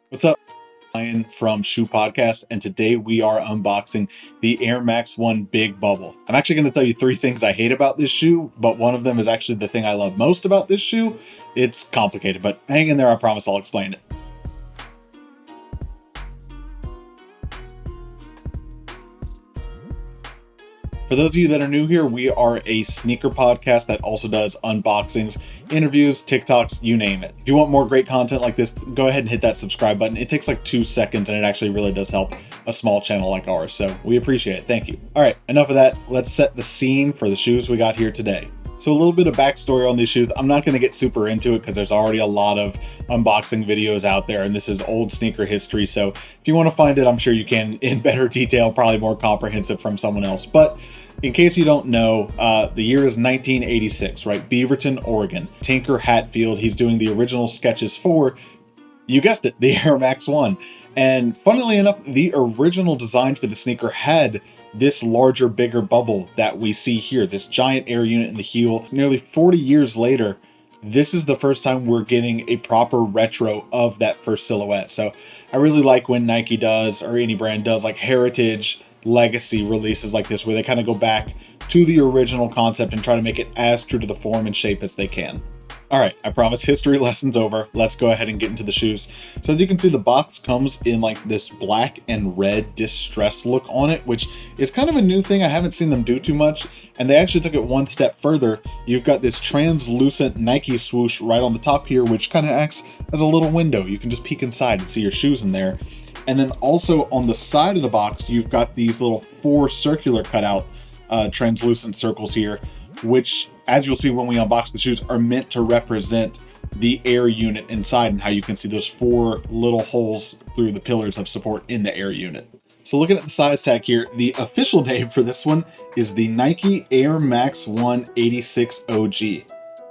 What's up? Ryan from Shoe Podcast, and today we are unboxing the Air Max 1 Big Bubble. I'm actually going to tell you three things I hate about this shoe, but one of them is actually the thing I love most about this shoe. It's complicated, but hang in there, I promise I'll explain it. For those of you that are new here, we are a sneaker podcast that also does unboxings, interviews, TikToks, you name it. If you want more great content like this, go ahead and hit that subscribe button. It takes like 2 seconds and it actually really does help a small channel like ours. So we appreciate it. Thank you. All right, enough of that. Let's set the scene for the shoes we got here today. So a little bit of backstory on these shoes. I'm not going to get super into it because there's already a lot of unboxing videos out there and this is old sneaker history. So if you want to find it, I'm sure you can in better detail, probably more comprehensive from someone else. But in case you don't know, the year is 1986, right? Beaverton, Oregon. Tinker Hatfield, he's doing the original sketches for, you guessed it, the Air Max 1. And funnily enough, the original design for the sneaker had this larger, bigger bubble that we see here, this giant air unit in the heel. Nearly 40 years later, this is the first time we're getting a proper retro of that first silhouette. So I really like when Nike does, or any brand does, like heritage legacy releases like this, where they kind of go back to the original concept and try to make it as true to the form and shape as they can. All right, I promise history lesson's over. Let's go ahead and get into the shoes. So as you can see, the box comes in like this black and red distress look on it, which is kind of a new thing. I haven't seen them do too much. And they actually took it one step further. You've got this translucent Nike swoosh right on the top here, which kind of acts as a little window. You can just peek inside and see your shoes in there. And then also on the side of the box, you've got these little 4 circular cutout translucent circles here, which, as you'll see when we unbox the shoes, are meant to represent the air unit inside and how you can see those 4 little holes through the pillars of support in the air unit. So looking at the size tag here, the official name for this one is the Nike Air Max 1 86 OG.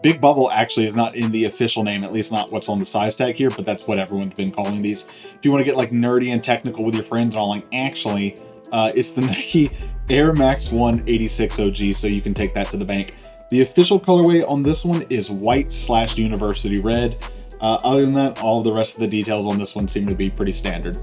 Big Bubble actually is not in the official name, at least not what's on the size tag here, but that's what everyone's been calling these. If you want to get like nerdy and technical with your friends and all, like, actually, it's the Nike Air Max 1 86 OG, so you can take that to the bank. The official colorway on this one is white/university red. Other than that, all of the rest of the details on this one seem to be pretty standard.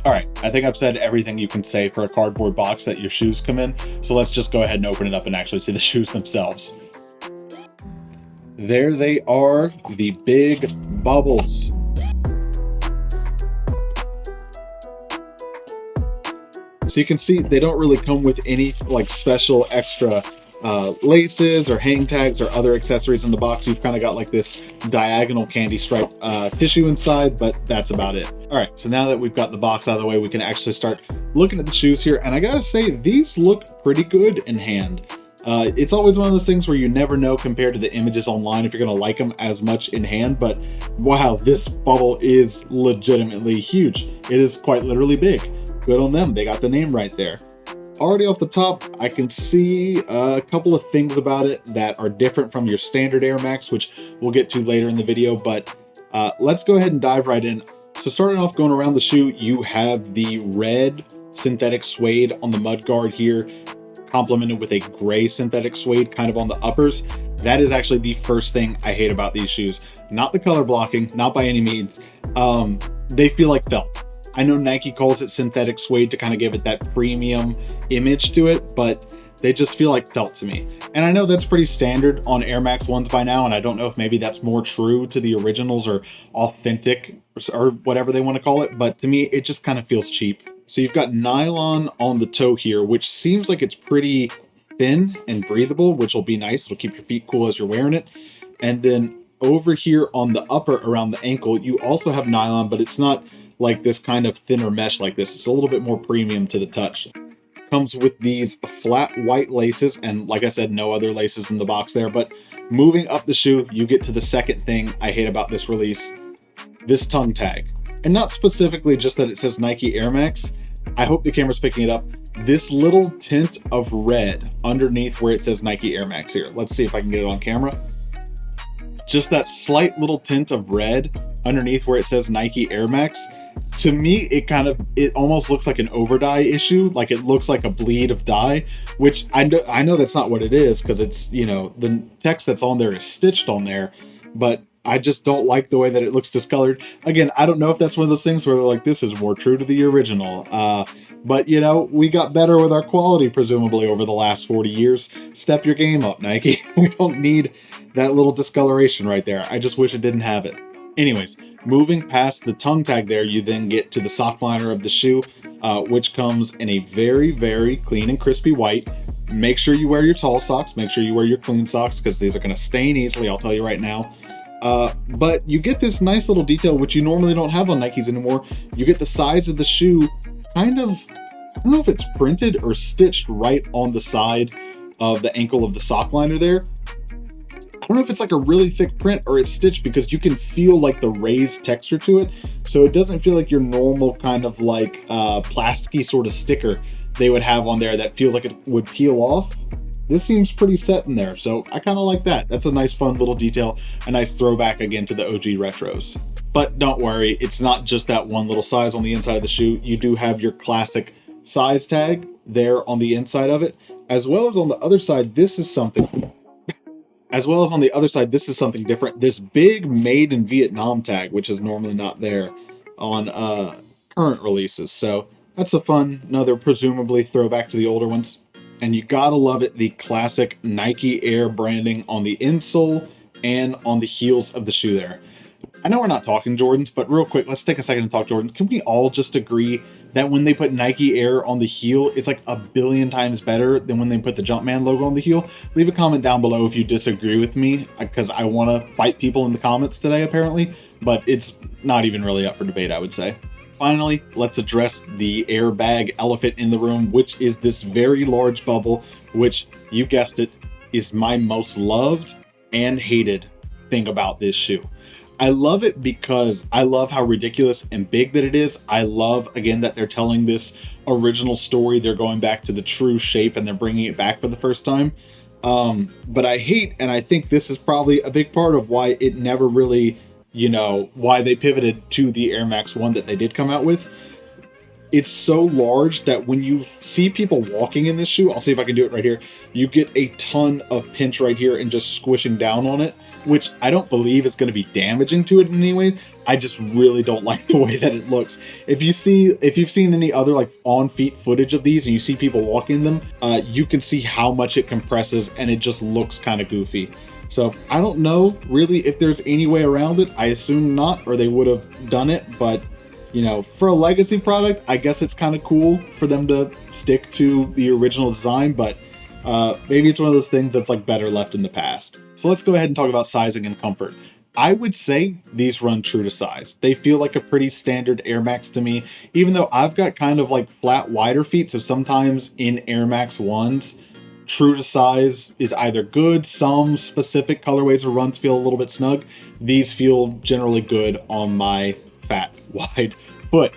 All right, I think I've said everything you can say for a cardboard box that your shoes come in, so let's just go ahead and open it up and actually see the shoes themselves. There they are, the Big Bubbles. So you can see they don't really come with any like special extra laces or hang tags or other accessories in the box. You've kind of got like this diagonal candy stripe tissue inside, but that's about it. All right, so now that we've got the box out of the way, we can actually start looking at the shoes here. And I gotta say, these look pretty good in hand. It's always one of those things where you never know compared to the images online if you're going to like them as much in hand, but wow, this bubble is legitimately huge. It is quite literally big. Good on them. They got the name right there. Already off the top, I can see a couple of things about it that are different from your standard Air Max, which we'll get to later in the video, but let's go ahead and dive right in. So starting off, going around the shoe, you have the red synthetic suede on the mudguard here, complemented with a gray synthetic suede kind of on the uppers. That is actually the first thing I hate about these shoes. Not the color blocking, not by any means. They feel like felt. I know Nike calls it synthetic suede to kind of give it that premium image to it, but they just feel like felt to me. And I know that's pretty standard on Air Max 1s by now, and I don't know if maybe that's more true to the originals or authentic or whatever they want to call it, but to me, it just kind of feels cheap. So you've got nylon on the toe here, which seems like it's pretty thin and breathable, which will be nice. It'll keep your feet cool as you're wearing it. And then over here on the upper around the ankle, you also have nylon, but it's not like this kind of thinner mesh like this. It's a little bit more premium to the touch. Comes with these flat white laces, and like I said, no other laces in the box there. But moving up the shoe, you get to the second thing I hate about this release, this tongue tag. And not specifically just that it says Nike Air Max. I hope the camera's picking it up. This little tint of red underneath where it says Nike Air Max here. Let's see if I can get it on camera. Just that slight little tint of red underneath where it says Nike Air Max. To me, it almost looks like an over dye issue. Like it looks like a bleed of dye, which I know that's not what it is, because it's, you know, the text that's on there is stitched on there. But I just don't like the way that it looks discolored. Again, I don't know if that's one of those things where they're like, this is more true to the original. But you know, we got better with our quality, presumably, over the last 40 years. Step your game up, Nike. We don't need that little discoloration right there. I just wish it didn't have it. Anyways, moving past the tongue tag there, you then get to the sock liner of the shoe, which comes in a very, very clean and crispy white. Make sure you wear your tall socks. Make sure you wear your clean socks, because these are going to stain easily, I'll tell you right now. But you get this nice little detail, which you normally don't have on Nikes anymore. You get the sides of the shoe kind of, I don't know if it's printed or stitched right on the side of the ankle of the sock liner there. I don't know if it's like a really thick print or it's stitched, because you can feel like the raised texture to it. So it doesn't feel like your normal kind of like plasticky sort of sticker they would have on there that feels like it would peel off. This seems pretty set in there, so I kind of like that. That's a nice fun little detail, a nice throwback again to the OG retros. But don't worry, it's not just that one little size on the inside of the shoe. You do have your classic size tag there on the inside of it, as well as on the other side, this is something different. This big made in Vietnam tag, which is normally not there on current releases. So that's a fun, another presumably throwback to the older ones. And you gotta love it, the classic Nike Air branding on the insole and on the heels of the shoe there. I know we're not talking Jordans, but real quick, let's take a second to talk Jordans. Can we all just agree that when they put Nike Air on the heel, it's like a billion times better than when they put the Jumpman logo on the heel? Leave a comment down below if you disagree with me, because I want to fight people in the comments today, apparently, but it's not even really up for debate, I would say. Finally, let's address the airbag elephant in the room, which is this very large bubble, which, you guessed it, is my most loved and hated thing about this shoe. I love it because I love how ridiculous and big that it is. I love, again, that they're telling this original story. They're going back to the true shape and they're bringing it back for the first time. But I hate, and I think this is probably a big part of why it never really, why they pivoted to the Air Max 1 that they did come out with. It's so large that when you see people walking in this shoe, I'll see if I can do it right here, you get a ton of pinch right here and just squishing down on it, which I don't believe is going to be damaging to it in any way. I just really don't like the way that it looks. If you've seen any other like on feet footage of these and you see people walking them, you can see how much it compresses and it just looks kind of goofy. So I don't know really if there's any way around it. I assume not, or they would have done it, but for a legacy product, I guess it's kind of cool for them to stick to the original design, but maybe it's one of those things that's like better left in the past. So let's go ahead and talk about sizing and comfort. I would say these run true to size. They feel like a pretty standard Air Max to me, even though I've got kind of like flat, wider feet. So sometimes in Air Max 1s, true to size is either good. Some specific colorways or runs feel a little bit snug. These feel generally good on my fat, wide foot.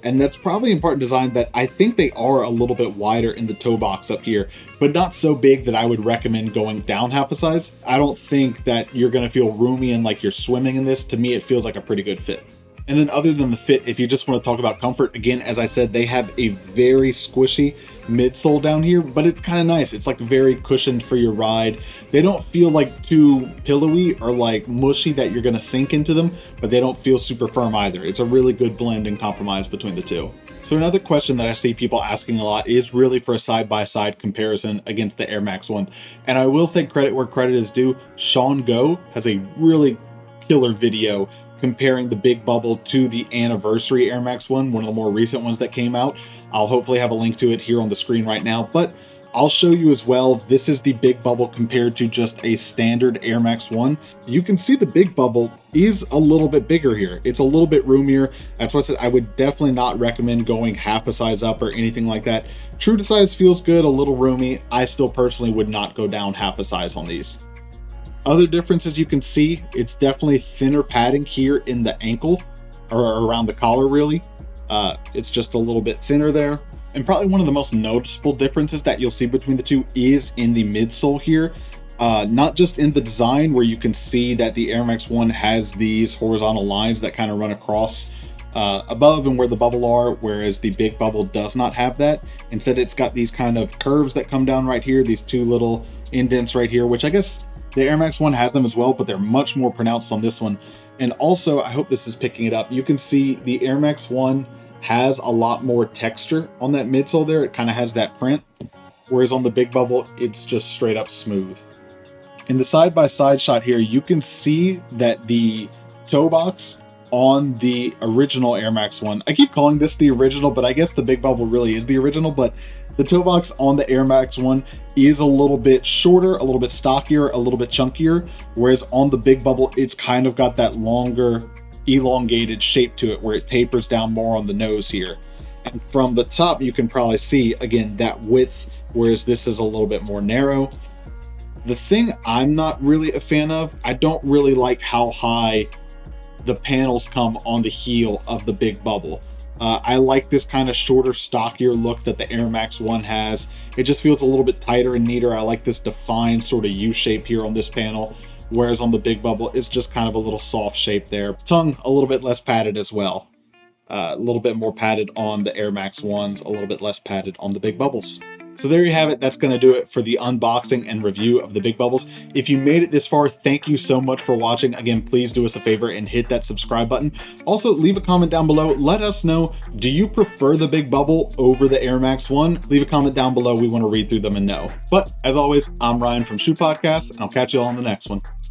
And that's probably in part design that I think they are a little bit wider in the toe box up here, but not so big that I would recommend going down half a size. I don't think that you're going to feel roomy and like you're swimming in this. To me, it feels like a pretty good fit. And then other than the fit, if you just want to talk about comfort, again, as I said, they have a very squishy midsole down here, but it's kind of nice. It's like very cushioned for your ride. They don't feel like too pillowy or like mushy that you're going to sink into them, but they don't feel super firm either. It's a really good blend and compromise between the two. So another question that I see people asking a lot is really for a side-by-side comparison against the Air Max 1. And I will take credit where credit is due. Sean Go has a really killer video comparing the Big Bubble to the anniversary Air Max 1, one of the more recent ones that came out. I'll hopefully have a link to it here on the screen right now, but I'll show you as well. This is the Big Bubble compared to just a standard Air Max 1. You can see the Big Bubble is a little bit bigger here. It's a little bit roomier. That's why I said I would definitely not recommend going half a size up or anything like that. True to size feels good, a little roomy. I still personally would not go down half a size on these. Other differences you can see, it's definitely thinner padding here in the ankle, or around the collar really. It's just a little bit thinner there. And probably one of the most noticeable differences that you'll see between the two is in the midsole here. Not just in the design where you can see that the Air Max 1 has these horizontal lines that kind of run across above and where the bubble are, whereas the Big Bubble does not have that. Instead, it's got these kind of curves that come down right here, these two little indents right here, which I guess The Air Max 1 has them as well, but they're much more pronounced on this one. And also, I hope this is picking it up. You can see the Air Max 1 has a lot more texture on that midsole there. It kind of has that print, whereas on the Big Bubble, it's just straight up smooth. In the side-by-side shot here, you can see that the toe box on the original Air Max 1, I keep calling this the original, but I guess the Big Bubble really is the original, but the toe box on the Air Max 1 is a little bit shorter, a little bit stockier, a little bit chunkier, whereas on the Big Bubble, it's kind of got that longer, elongated shape to it, where it tapers down more on the nose here. And from the top, you can probably see, again, that width, whereas this is a little bit more narrow. The thing I'm not really a fan of, I don't really like how high the panels come on the heel of the Big Bubble. I like this kind of shorter, stockier look that the Air Max 1 has. It just feels a little bit tighter and neater. I like this defined sort of U shape here on this panel, whereas on the Big Bubble, it's just kind of a little soft shape there. Tongue, a little bit less padded as well. A little bit more padded on the Air Max 1s, a little bit less padded on the Big Bubbles. So there you have it. That's going to do it for the unboxing and review of the Big Bubbles. If you made it this far, thank you so much for watching. Again, please do us a favor and hit that subscribe button. Also, leave a comment down below. Let us know, do you prefer the Big Bubble over the Air Max 1? Leave a comment down below. We want to read through them and know. But as always, I'm Ryan from Shoe Podcast, and I'll catch you all on the next one.